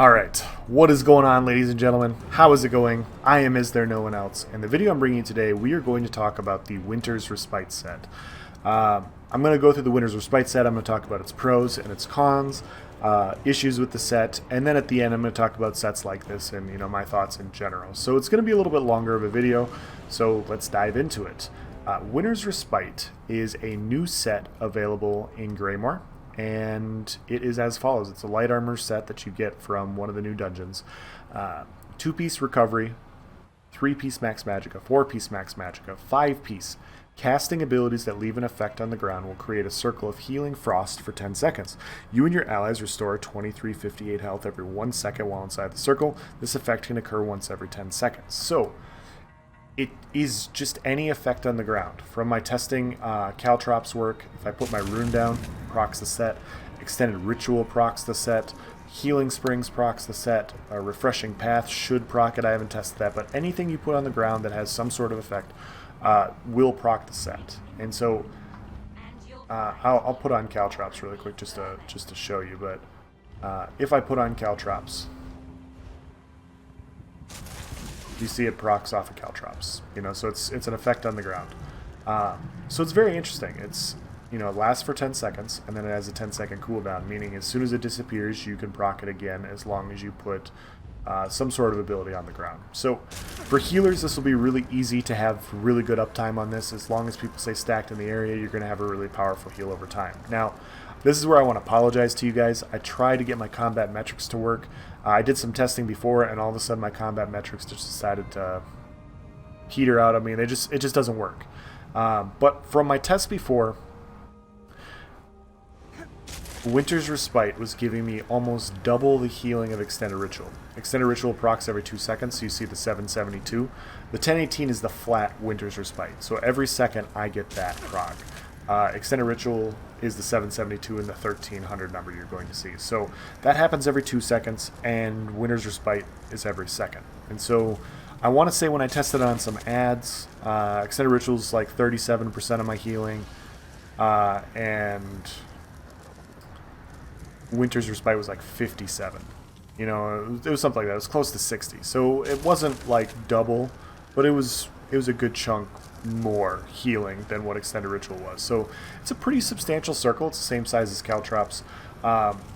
Alright, what is going on, ladies and gentlemen? How is it going? I am Is There No One Else? And the video I'm bringing you today, we are going to talk about the Winter's Respite set. I'm going to go through the Winter's Respite set. I'm going to talk about its pros and its cons, issues with the set, and then at the end I'm going to talk about sets like this and my thoughts in general. So it's going to be a little bit longer of a video, so let's dive into it. Winter's Respite is a new set available in Greymoor. And it is as follows. It's a light armor set that you get from one of the new dungeons. 2-piece recovery, 3-piece max magicka, 4-piece max magicka, 5-piece. Casting abilities that leave an effect on the ground will create a circle of healing frost for 10 seconds. You and your allies restore 2358 health every 1 second while inside the circle. This effect can occur once every 10 seconds. So, it is just any effect on the ground. From my testing, caltrops work. If I put my rune down, procs the set. Extended ritual procs the set. Healing springs procs the set. Refreshing path should proc it. I haven't tested that, but anything you put on the ground that has some sort of effect will proc the set. And so I'll put on caltrops really quick just to show you. But if I put on caltrops, you see it procs off of caltrops, so it's an effect on the ground. So it's very interesting. It's, it lasts for 10 seconds, and then it has a 10-second cooldown, meaning as soon as it disappears, you can proc it again as long as you put some sort of ability on the ground. So for healers, this will be really easy to have really good uptime on this. As long as people stay stacked in the area, you're going to have a really powerful heal over time. Now, this is where I want to apologize to you guys. I tried to get my combat metrics to work. I did some testing before, and all of a sudden my combat metrics just decided to peter out. I mean, it just doesn't work. But from my test before, Winter's Respite was giving me almost double the healing of Extended Ritual. Extended Ritual procs every 2 seconds, so you see the 772. The 1018 is the flat Winter's Respite, so every second I get that proc. Extended Ritual is the 772 and the 1300 number you're going to see. So that happens every 2 seconds, and Winter's Respite is every second. And so I want to say when I tested on some ads, Extended Ritual is like 37% of my healing, and Winter's Respite was like 57. It was something like that. It was close to 60. So it wasn't like double, but it was a good chunk more healing than what Extended Ritual was. So it's a pretty substantial circle. It's the same size as caltrops.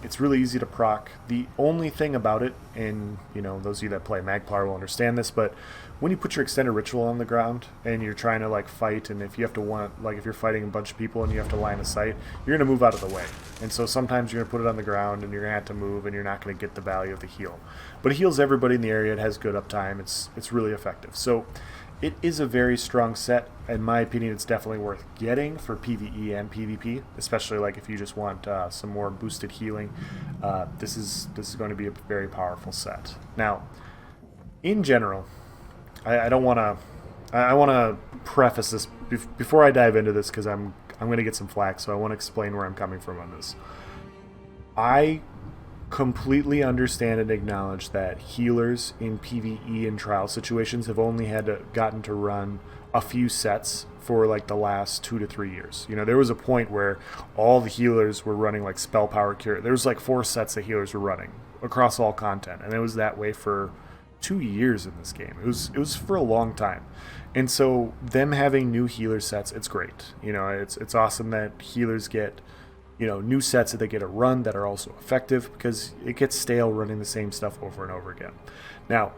It's really easy to proc. The only thing about it, and those of you that play Magplar will understand this, but when you put your Extended Ritual on the ground and you're trying to fight, and if you have to if you're fighting a bunch of people and you have to line of sight, you're gonna move out of the way. And so sometimes you're gonna put it on the ground and you're gonna have to move, and you're not gonna get the value of the heal. But it heals everybody in the area. It has good uptime. It's really effective. So it is a very strong set. In my opinion, it's definitely worth getting for PvE and PvP, especially if you just want some more boosted healing. This is going to be a very powerful set. Now, in general, I want to preface this before I dive into this, because I'm going to get some flack, so I want to explain where I'm coming from on this. I completely understand and acknowledge that healers in PvE and trial situations have only gotten to run a few sets for the last 2 to 3 years. There was a point where all the healers were running spell power cure. There was 4 sets that healers were running across all content, and it was that way for 2 years in this game. It was for a long time. And so them having new healer sets, it's great. It's awesome that healers get new sets that they get a run that are also effective, because it gets stale running the same stuff over and over again. Now,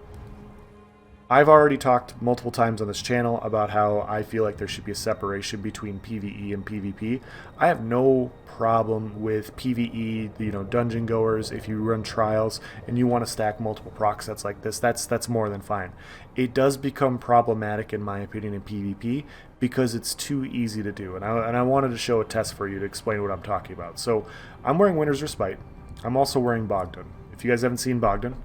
I've already talked multiple times on this channel about how I feel like there should be a separation between PvE and PvP. I have no problem with PvE, dungeon goers. If you run trials and you want to stack multiple proc sets like this, that's more than fine. It does become problematic, in my opinion, in PvP, because it's too easy to do. And I wanted to show a test for you to explain what I'm talking about. So I'm wearing Winter's Respite. I'm also wearing Bogdan. If you guys haven't seen Bogdan,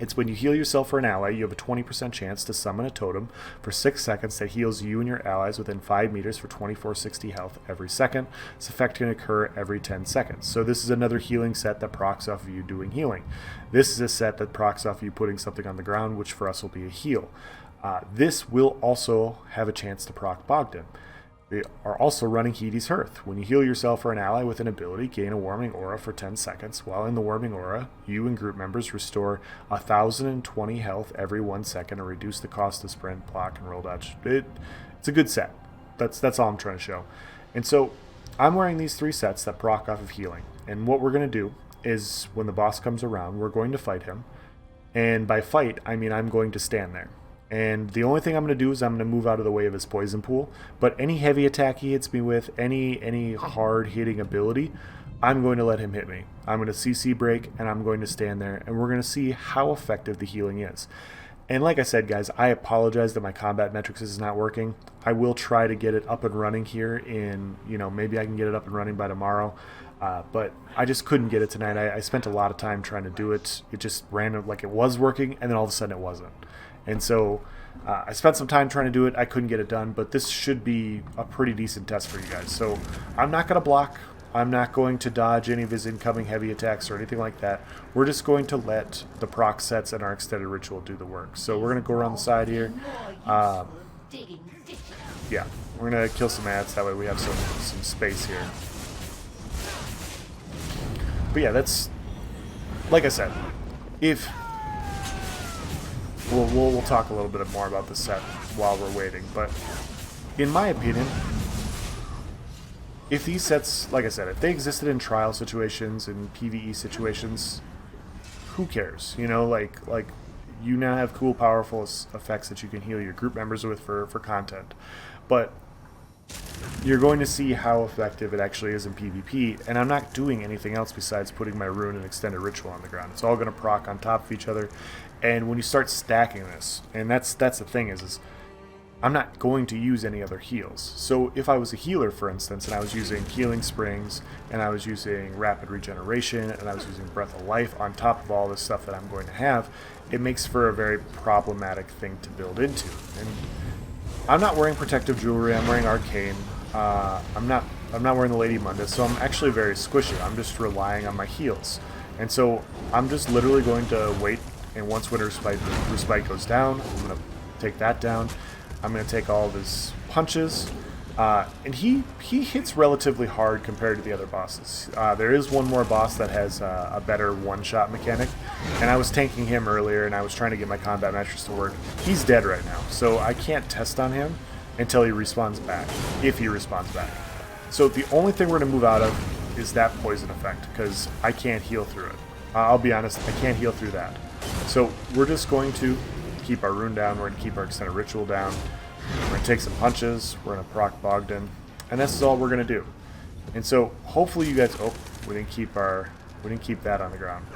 it's when you heal yourself or an ally, you have a 20% chance to summon a totem for 6 seconds that heals you and your allies within 5 meters for 2460 health every second. This effect can occur every 10 seconds. So this is another healing set that procs off of you doing healing. This is a set that procs off of you putting something on the ground, which for us will be a heal. This will also have a chance to proc Bogdan. We are also running Heaty's Hearth. When you heal yourself or an ally with an ability, gain a warming aura for 10 seconds. While in the warming aura, you and group members restore 1,020 health every 1 second and reduce the cost of sprint, block, and roll dodge. It's a good set. That's all I'm trying to show. And so I'm wearing these 3 sets that proc off of healing. And what we're going to do is when the boss comes around, we're going to fight him. And by fight, I mean I'm going to stand there. And the only thing I'm going to do is I'm going to move out of the way of his poison pool. But any heavy attack he hits me with, any hard hitting ability, I'm going to let him hit me. I'm going to CC break and I'm going to stand there and we're going to see how effective the healing is. And like I said, guys, I apologize that my combat metrics is not working. I will try to get it up and running here in, maybe I can get it up and running by tomorrow. But I just couldn't get it tonight. I spent a lot of time trying to do it. It just ran like it was working and then all of a sudden it wasn't. And so I spent some time trying to do it. I couldn't get it done, but this should be a pretty decent test for you guys. So I'm not going to block. I'm not going to dodge any of his incoming heavy attacks or anything like that. We're just going to let the proc sets and our extended ritual do the work. So we're going to go around the side here. Yeah, we're going to kill some ads. That way we have some space here. But yeah, that's, like I said, if... We'll talk a little bit more about this set while we're waiting, but in my opinion, if these sets, like I said, if they existed in trial situations and PvE situations, who cares? Like you now have cool, powerful effects that you can heal your group members with for content, but you're going to see how effective it actually is in PvP, and I'm not doing anything else besides putting my rune and extended ritual on the ground. It's all going to proc on top of each other. And when you start stacking this, and that's the thing is I'm not going to use any other heals. So if I was a healer, for instance, and I was using healing springs, and I was using rapid regeneration, and I was using breath of life on top of all this stuff that I'm going to have, it makes for a very problematic thing to build into. And I'm not wearing protective jewelry. I'm wearing arcane. I'm not wearing the Lady Mundus, so I'm actually very squishy. I'm just relying on my heals, and so I'm just literally going to wait. And once Winter Respite goes down, I'm going to take that down. I'm going to take all of his punches. And he hits relatively hard compared to the other bosses. There is one more boss that has a better one-shot mechanic. And I was tanking him earlier, and I was trying to get my combat metrics to work. He's dead right now, so I can't test on him until he respawns back, if he respawns back. So the only thing we're going to move out of is that poison effect, because I can't heal through it. I'll be honest, I can't heal through that. So we're just going to keep our rune down, we're going to keep our extended ritual down, we're going to take some punches, we're going to proc Bogdan, and this is all we're going to do. And so hopefully you guys, we didn't keep that on the ground.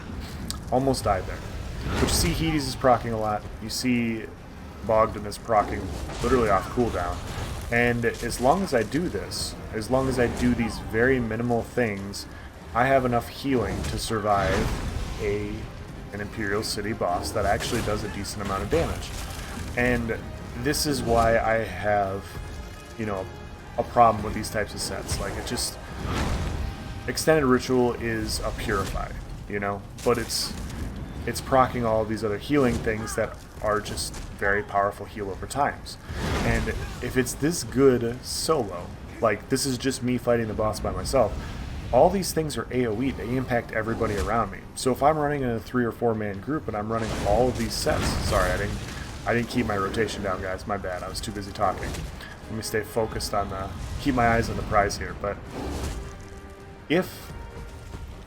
Almost died there. But you see Hedes is proccing a lot, you see Bogdan is proccing literally off cooldown, and as long as I do this, as long as I do these very minimal things, I have enough healing to survive an Imperial City boss that actually does a decent amount of damage. And this is why I have, a problem with these types of sets. Like, it just... Extended Ritual is a Purify, but it's proccing all of these other healing things that are just very powerful heal over times. And if it's this good solo, like, this is just me fighting the boss by myself, all these things are AoE, they impact everybody around me. So if I'm running in a 3 or 4 man group and I'm running all of these sets, sorry, I didn't keep my rotation down, guys, my bad, I was too busy talking. Let me stay focused on keep my eyes on the prize here. But if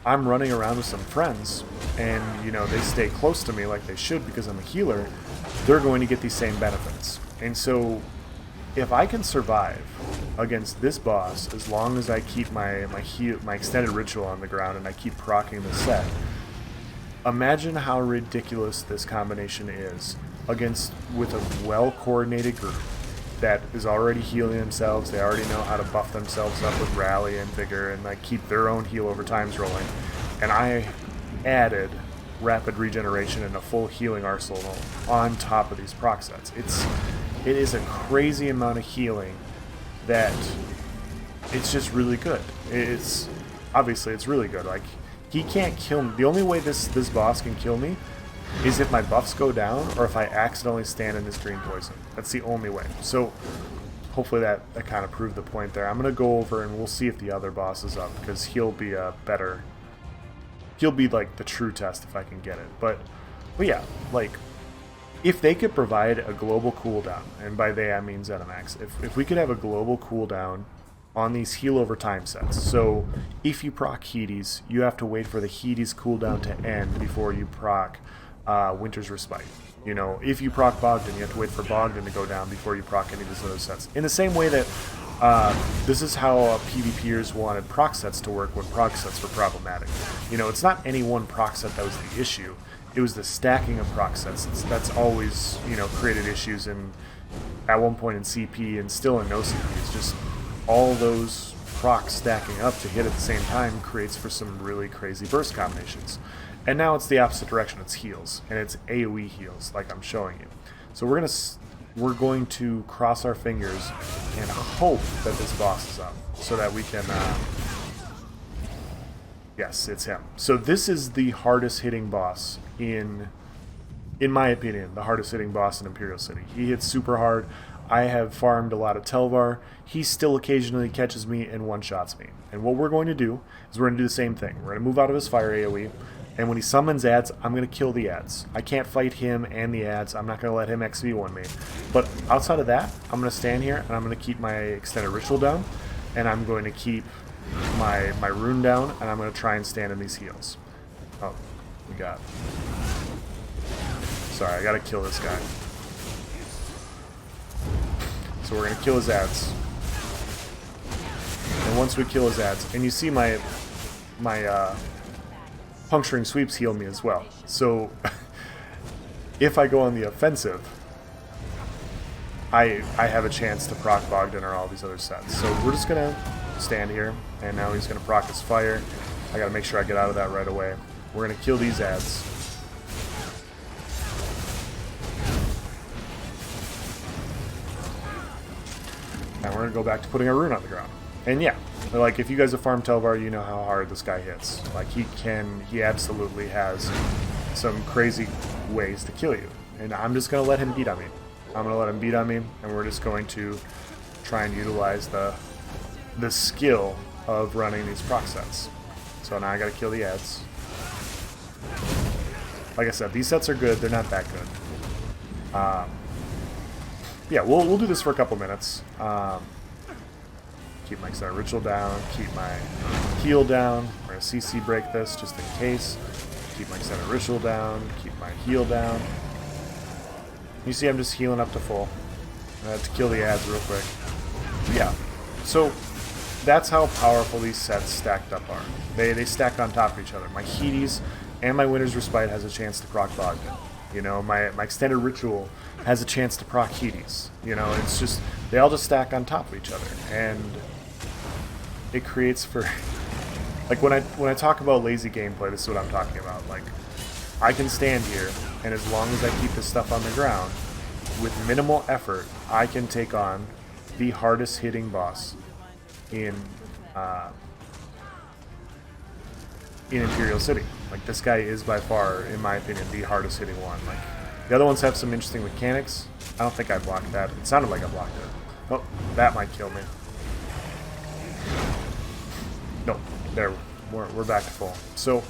I'm running around with some friends and, they stay close to me like they should because I'm a healer, they're going to get these same benefits. And so if I can survive against this boss as long as I keep my extended ritual on the ground and I keep proccing the set, imagine how ridiculous this combination is with a well-coordinated group that is already healing themselves. They already know how to buff themselves up with rally and vigor and keep their own heal over times rolling. And I added rapid regeneration and a full healing arsenal on top of these proc sets. It is a crazy amount of healing that it's just really good. It's really good. Like, he can't kill me. The only way this boss can kill me is if my buffs go down or if I accidentally stand in his green poison. That's the only way. So hopefully that kind of proved the point there. I'm going to go over and we'll see if the other boss is up, because he'll be a better... He'll be like the true test if I can get it. But yeah, like, if they could provide a global cooldown, and by they I mean ZeniMax, if we could have a global cooldown on these heal over time sets. So if you proc Hades, you have to wait for the Hades cooldown to end before you proc Winter's Respite. You know, if you proc Bogdan, you have to wait for Bogdan to go down before you proc any of these other sets. In the same way that this is how PvPers wanted proc sets to work when proc sets were problematic. You know, it's not any one proc set that was the issue. It was the stacking of proc sets. That's always, you know, created issues at one point in CP and still in no CP. It's just all those procs stacking up to hit at the same time creates for some really crazy burst combinations. And now it's the opposite direction. It's heals, and it's AoE heals, like I'm showing you. So we're going to cross our fingers and hope that this boss is up, so that we can. Yes, it's him. So this is the hardest hitting boss in my opinion, the hardest hitting boss in Imperial City. He hits super hard. I have farmed a lot of Telvar. He still occasionally catches me and one-shots me. And what we're going to do is we're going to do the same thing. We're going to move out of his fire AoE. And when he summons ads, I'm going to kill the ads. I can't fight him and the ads. I'm not going to let him XV1 me. But outside of that, I'm going to stand here and I'm going to keep my extended ritual down. And I'm going to keep my rune down. And I'm going to try and stand in these heals. Oh, we got... Sorry, I got to kill this guy. So we're going to kill his ads. And once we kill his ads... And you see my puncturing sweeps heal me as well. So if I go on the offensive, I have a chance to proc Bogdan or all these other sets. So we're just gonna stand here, and now he's gonna proc his fire. I gotta make sure I get out of that right away. We're gonna kill these ads. And we're gonna go back to putting a rune on the ground. And yeah, like, if you guys have farmed Telvar, you know how hard this guy hits. Like, he absolutely has some crazy ways to kill you. And I'm just going to let him beat on me. I'm going to let him beat on me, and we're just going to try and utilize the skill of running these proc sets. So now I got to kill the ads. Like I said, these sets are good. They're not that good. Yeah, we'll do this for a couple minutes. Keep my extended ritual down, keep my heal down. We're going to CC break this just in case. Keep my extended ritual down, keep my heal down. You see I'm just healing up to full. I have to kill the ads real quick. Yeah, so that's how powerful these sets stacked up are. They stack on top of each other. My Hades and my Winter's Respite has a chance to proc Bogdan. You know, my extended ritual has a chance to proc Hades. You know, it's just, they all just stack on top of each other. And it creates for, like, when I talk about lazy gameplay, this is what I'm talking about. Like, I can stand here, and as long as I keep this stuff on the ground, with minimal effort, I can take on the hardest hitting boss in Imperial City. Like, this guy is by far, in my opinion, the hardest hitting one. Like, the other ones have some interesting mechanics. I don't think I blocked that. It sounded like I blocked it. Oh, that might kill me. No, there, we're back to full. So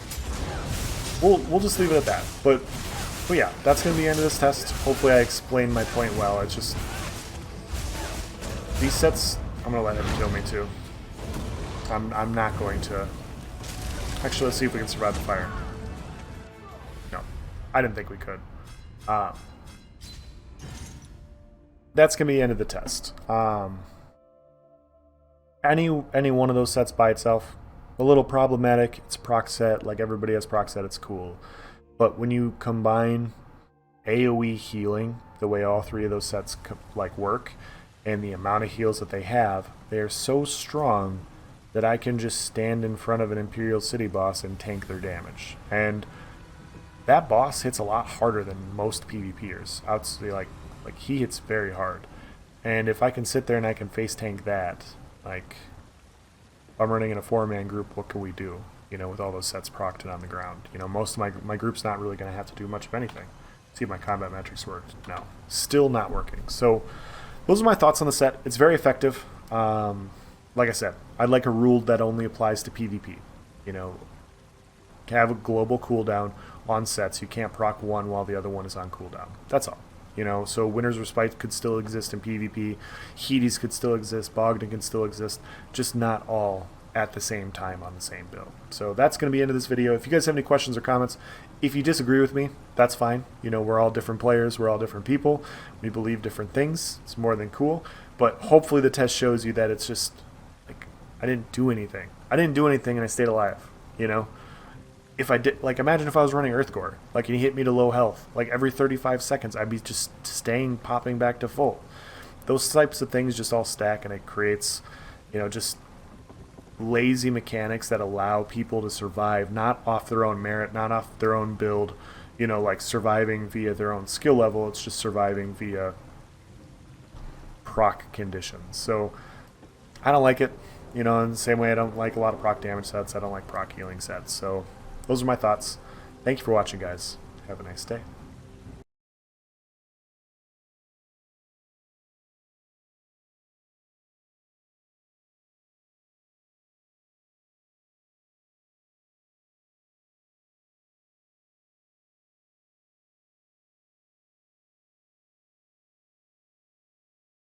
we'll just leave it at that. But yeah, that's gonna be the end of this test. Hopefully I explained my point well. It's just these sets. I'm gonna let him kill me too. I'm not going to. Actually, let's see if we can survive the fire. No, I didn't think we could. That's gonna be the end of the test. Any one of those sets by itself, a little problematic. It's a proc set, like everybody has proc set, it's cool. But when you combine AoE healing, the way all three of those sets like work, and the amount of heals that they have, they are so strong that I can just stand in front of an Imperial City boss and tank their damage. And that boss hits a lot harder than most PvPers. Like he hits very hard. And if I can sit there and I can face tank that, like, if I'm running in a 4-man group, what can we do? You know, with all those sets procced on the ground. You know, most of my group's not really going to have to do much of anything. See if my combat metrics worked. No. Still not working. So those are my thoughts on the set. It's very effective. Like I said, I'd like a rule that only applies to PvP. You know, have a global cooldown on sets. You can't proc one while the other one is on cooldown. That's all. You know, so Winter's Respite could still exist in PvP. Heaties could still exist. Bogdan can still exist. Just not all at the same time on the same build. So that's going to be the end of this video. If you guys have any questions or comments, if you disagree with me, that's fine. You know, we're all different players. We're all different people. We believe different things. It's more than cool. But hopefully the test shows you that it's just, like, I didn't do anything. I didn't do anything and I stayed alive, you know? If I did, like, imagine if I was running Earthgore, like, and he hit me to low health, like, every 35 seconds, I'd be just popping back to full. Those types of things just all stack, and it creates, you know, just lazy mechanics that allow people to survive, not off their own merit, not off their own build, you know, like surviving via their own skill level. It's just surviving via proc conditions. So I don't like it, you know, in the same way I don't like a lot of proc damage sets. I don't like proc healing sets. So those are my thoughts. Thank you for watching, guys. Have a nice day.